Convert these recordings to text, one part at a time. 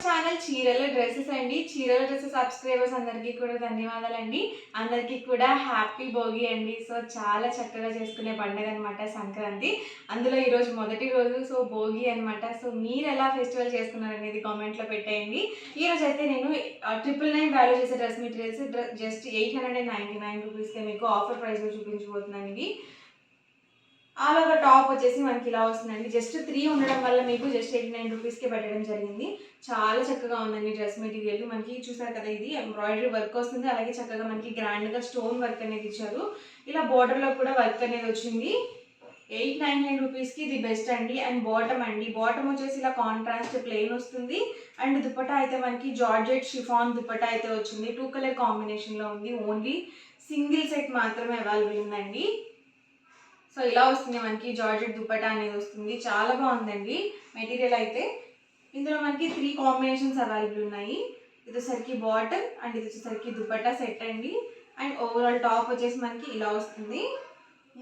Channel చీరల dresses అండి. చీరల డ్రెస్సెస్ సబ్స్క్రైబర్స్ అందరికీ కూడా ధన్యవాదాలండి. అందరికీ కూడా హ్యాపీ భోగి అండి. సో చాలా చక్కగా చేసుకునే పండుగ అనమాట సంక్రాంతి. అందులో ఈరోజు మొదటి రోజు. సో భోగి అనమాట. సో మీరు ఎలా ఫెస్టివల్ చేసుకున్నారనేది కామెంట్లో పెట్టేయండి. ఈరోజు అయితే నేను 999 వాల్యూ చేసే డ్రెస్ మెటీరియల్స్ జస్ట్ 899 రూపీస్కే మీకు ఆఫర్ ప్రైస్లో చూపించబోతున్నాను. ఇవి ఆల్ ఓవర్ టాప్ వచ్చేసి మనకి ఇలా వస్తుందండి. జస్ట్ 3 ఉండడం వల్ల మీకు జస్ట్ 89 రూపీస్కే పెట్టడం జరిగింది. చాలా చక్కగా ఉందండి డ్రెస్ మెటీరియల్. మనకి చూసారు కదా, ఇది ఎంబ్రాయిడరీ వర్క్ వస్తుంది. అలాగే చక్కగా మనకి గ్రాండ్గా స్టోన్ వర్క్ అనేది ఇచ్చారు. ఇలా బార్డర్లో కూడా వర్క్ అనేది వచ్చింది. 899 రూపీస్కి ఇది బెస్ట్ అండి. అండ్ బాటమ్ వచ్చేసి ఇలా కాంట్రాస్ట్ ప్లెయిన్ వస్తుంది. అండ్ దుపట్టా అయితే మనకి జార్జెట్ షిఫాన్ దుపట్టా అయితే వచ్చింది. 2 కలర్ కాంబినేషన్లో ఉంది. ఓన్లీ సింగిల్ సెట్ మాత్రమే అవైలబుల్ ఉందండి. సో ఇలా వస్తుంది మనకి జార్జెట్ దుపట్టా అనేది వస్తుంది. చాలా బాగుందండి మెటీరియల్ అయితే. ఇందులో మనకి 3 కాంబినేషన్స్ అవైలబుల్ ఉన్నాయి. ఇది వచ్చేసరికి బాటమ్ అండ్ ఇది వచ్చేసరికి దుపట్టా సెట్ అండి. అండ్ ఓవరాల్ టాప్ వచ్చేసి మనకి ఇలా వస్తుంది.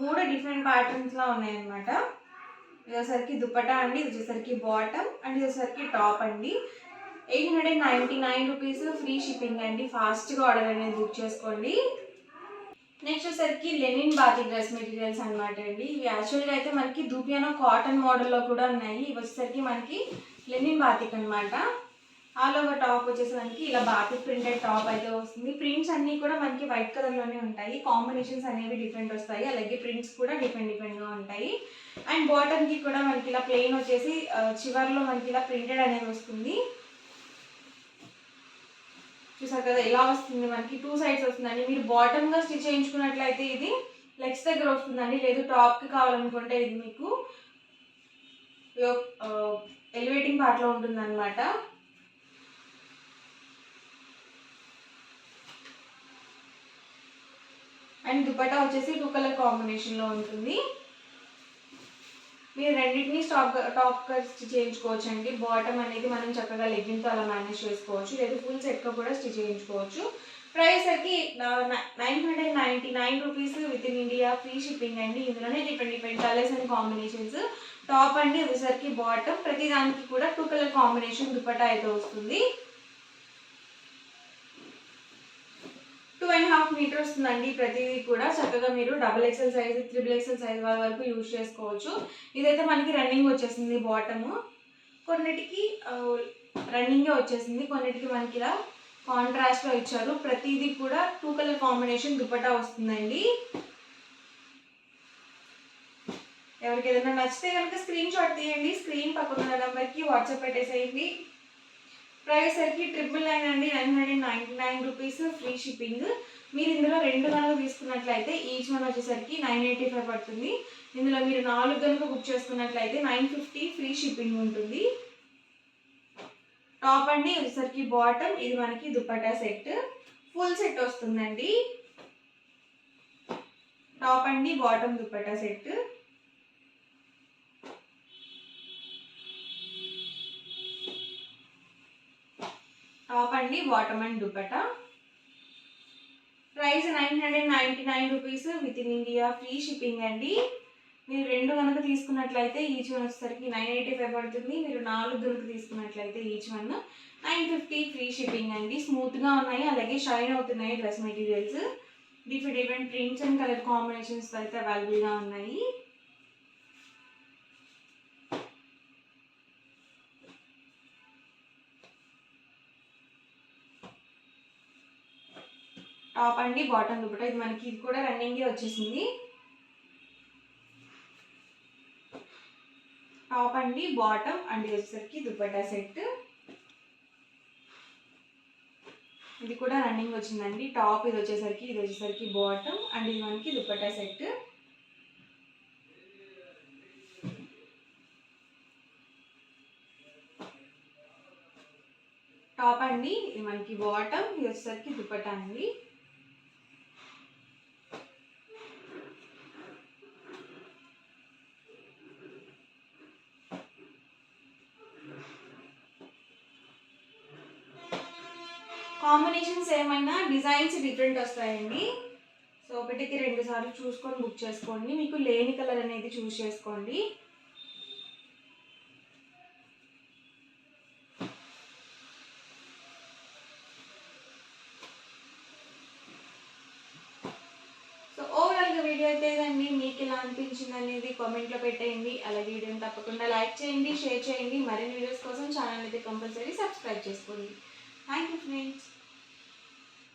3 డిఫరెంట్ ప్యాటర్న్స్లో ఉన్నాయన్నమాట. ఇది వచ్చేసరికి దుపట్టా అండి, ఇది వచ్చేసరికి బాటమ్ అండ్ ఇది వచ్చేసరికి టాప్ అండి. 899 రూపీస్, ఫ్రీ షిప్పింగ్ అండి. ఫాస్ట్గా ఆర్డర్ అనేది బుక్ చేసుకోండి. నెక్స్ట్ వచ్చేసరికి లెనిన్ బాతిక్ డ్రెస్ మెటీరియల్స్ అనమాట అండి. ఇవి యాక్చువల్గా అయితే మనకి దూపియానో కాటన్ మోడల్లో కూడా ఉన్నాయి. ఇవి వచ్చేసరికి మనకి లెనిన్ బాతిక్ అనమాట. ఆల్ ఓవర్ టాప్ వచ్చేసి మనకి ఇలా బాతిక్ ప్రింటెడ్ టాప్ అయితే వస్తుంది. ప్రింట్స్ అన్నీ కూడా మనకి వైట్ కలర్లోనే ఉంటాయి. కాంబినేషన్స్ అనేవి డిఫరెంట్ వస్తాయి. అలాగే ప్రింట్స్ కూడా డిఫరెంట్గా ఉంటాయి. అండ్ బాటమ్కి కూడా మనకి ఇలా ప్లెయిన్ వచ్చేసి చివర్లో మనకి ఇలా ప్రింటెడ్ అనేది వస్తుంది. చూసారు కదా, ఇలా వస్తుంది. మనకి 2 సైడ్స్ వస్తుందండి. మీరు బాటమ్గా స్టిచ్ చేయించుకున్నట్లయితే ఇది లెగ్స్ దగ్గర వస్తుందండి. లేదు టాప్కి కావాలనుకుంటే ఇది మీకు ఎలివేటింగ్ పార్ట్లో ఉంటుంది అనమాట. అండ్ దుపట్టా వచ్చేసి 2 కలర్ కాంబినేషన్లో ఉంటుంది. మీరు రెండింటినీ టాప్గా స్టిచ్ చేయించుకోవచ్చు అండి. బాటమ్ అనేది మనం చక్కగా లెగ్గింగ్తో అలా మేనేజ్ చేసుకోవచ్చు. లేదు ఫుల్ సెట్గా కూడా స్టిచ్ చేయించుకోవచ్చు. ప్రైస్ అయితే 999 rupees with in India, free shipping అండి. ఇందులోనే different colours and combinations. Top అండి, వచ్చేసరికి బాటమ్. ప్రతి దానికి కూడా 2 కలర్ కాంబినేషన్ దుపట్టా అయితే వస్తుంది. 2.5 మీటర్ వస్తుందండి. ప్రతిదీ కూడా చక్కగా మీరు XXL సైజ్, XXL సైజ్ వాళ్ళ వరకు యూజ్ చేసుకోవచ్చు. ఇదైతే మనకి రన్నింగ్ వచ్చేసింది. బాటము కొన్నిటికి రన్నింగే వచ్చేసింది, కొన్నిటికి మనకి ఇలా కాంట్రాస్ట్లో ఇచ్చారు. ప్రతిదీ కూడా 2 కలర్ కాంబినేషన్ దుపట్టా వస్తుందండి. ఎవరికి ఏదైనా నచ్చితే కనుక స్క్రీన్ షాట్ తీయండి. స్క్రీన్ పక్కన ఉన్న నెంబర్కి వాట్సాప్ పెట్టేసేయండి. ప్రైస్ సరికి 999 అండి. 999 రూపీస్, ఫ్రీ షిప్పింగ్. మీరు ఇందులో 2 కనుక తీసుకున్నట్లయితే ఈచ్ వన్ వచ్చేసరికి 985 పడుతుంది. ఇందులో మీరు 4 కనుక బుక్ చేసుకున్నట్లయితే 950 ఫ్రీ షిప్పింగ్ ఉంటుంది. టాప్ అండి, వచ్చేసరికి బాటమ్. ఇది మనకి దుపట్టా సెట్, ఫుల్ సెట్ వస్తుందండి. టాప్ అండి, బాటమ్, దుపట్టా సెట్. టాప్ అండి, bottom and dupatta. Price 999 rupees with in India, free shipping అండి. మీరు 2 కనుక తీసుకున్నట్లయితే ఈచ్ వన్ వచ్చేసరికి 985 పడుతుంది. మీరు 4 కనుక తీసుకున్నట్లయితే ఈచ్ వన్ 950 ఫ్రీ షిప్పింగ్ అండి. స్మూత్గా ఉన్నాయి, అలాగే షైన్ అవుతున్నాయి dress materials. Different prints and colour combinations అయితే అవైలబుల్గా ఉన్నాయి. టాప్ అండి, బాటమ్, దుపట్టా. ఇది మనకి ఇది కూడా రన్నింగే వచ్చేసింది. టాప్ అండి, బాటమ్ అండ్ వచ్చేసరికి దుపట్టా సెట్. ఇది కూడా రన్నింగ్ వచ్చిందండి. టాప్ ఇది వచ్చేసరికి బాటమ్ అండ్ ఇది మనకి దుపట్టా సెట్. టాప్ అండి, ఇది మనకి బాటమ్, ఇది వచ్చేసరికి దుపట్టా అండి. కాంబినేషన్స్ ఏమైనా డిజైన్స్ డిఫరెంట్ వస్తాయండి. సో ఒకటికి 2 సార్లు చూసుకొని బుక్ చేసుకోండి. మీకు లేని కలర్ అనేది చూస్ చేసుకోండి. వీడియో అయితే ఇదండి. మీకు ఎలా అనిపించింది అనేది కామెంట్లో పెట్టేయండి. అలాగే వీడియోని తప్పకుండా లైక్ చేయండి, షేర్ చేయండి. మరిన్ని వీడియోస్ కోసం ఛానల్ అయితే కంపల్సరీ సబ్స్క్రైబ్ చేసుకోండి. Thank you friends.